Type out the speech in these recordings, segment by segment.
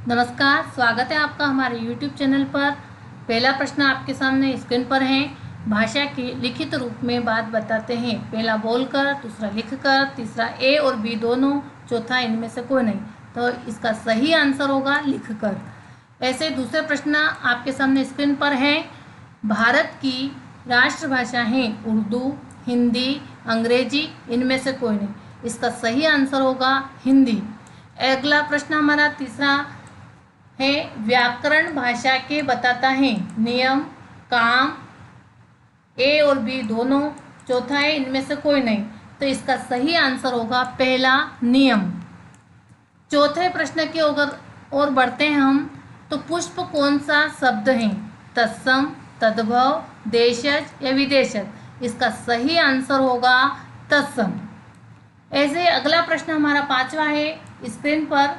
नमस्कार, स्वागत है आपका हमारे YouTube चैनल पर। पहला प्रश्न आपके सामने स्क्रीन पर है। भाषा की लिखित रूप में बात बताते हैं। पहला बोलकर, दूसरा लिखकर, तीसरा ए और बी दोनों, चौथा इनमें से कोई नहीं। तो इसका सही आंसर होगा लिखकर। ऐसे दूसरे प्रश्न आपके सामने स्क्रीन पर है। भारत की राष्ट्रभाषा है उर्दू, हिंदी, अंग्रेजी, इनमें से कोई नहीं। इसका सही आंसर होगा हिंदी। अगला प्रश्न हमारा तीसरा है, व्याकरण भाषा के बताता है। नियम, काम, ए और बी दोनों, चौथा है इनमें से कोई नहीं। तो इसका सही आंसर होगा पहला नियम। चौथे प्रश्न की ओर बढ़ते हैं हम। तो पुष्प कौन सा शब्द है? तत्सम, तद्भव, देशज या विदेशज। इसका सही आंसर होगा तत्सम। ऐसे अगला प्रश्न हमारा पांचवा है स्क्रीन पर।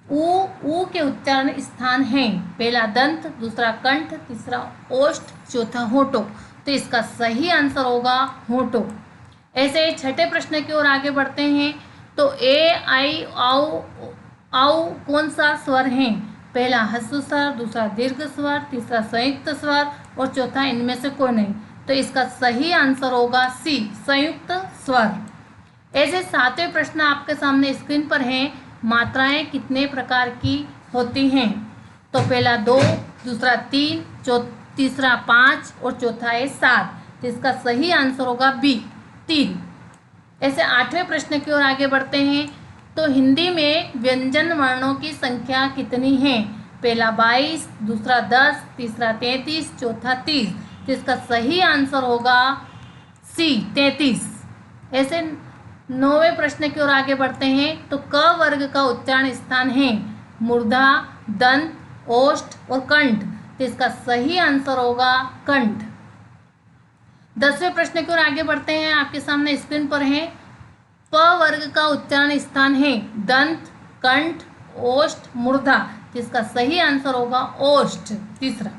ऊ के उच्चारण स्थान हैं। पहला दंत, दूसरा कंठ, तीसरा ओष्ठ, चौथा होठो। तो इसका सही आंसर होगा होठो। ऐसे छठे प्रश्न की ओर आगे बढ़ते हैं। तो ए, आई, औ कौन सा स्वर है? पहला ह्रस्व स्वर, दूसरा दीर्घ स्वर, तीसरा संयुक्त स्वर और चौथा इनमें से कोई नहीं। तो इसका सही आंसर होगा सी, संयुक्त स्वर। ऐसे सातवें प्रश्न आपके सामने स्क्रीन पर हैं। मात्राएं कितने प्रकार की होती हैं? तो पहला 2, दूसरा 3, तीसरा 5 और चौथा है 7। तो इसका सही आंसर होगा बी, 3। ऐसे आठवें प्रश्न की ओर आगे बढ़ते हैं। तो हिंदी में व्यंजन वर्णों की संख्या कितनी है? पहला 22, दूसरा 10, तीसरा 33, चौथा 30। तो इसका सही आंसर होगा सी, 33। ऐसे 9वें प्रश्न की ओर आगे बढ़ते हैं। तो क वर्ग का उच्चारण स्थान है मूर्धा, दंत, ओष्ठ और कंठ। तो इसका सही आंसर होगा कंठ। 10वें प्रश्न की ओर आगे बढ़ते हैं। आपके सामने स्क्रीन पर है। प वर्ग का उच्चारण स्थान है दंत, कंठ, ओष्ठ, मूर्धा। तो इसका सही आंसर होगा ओष्ठ, तीसरा।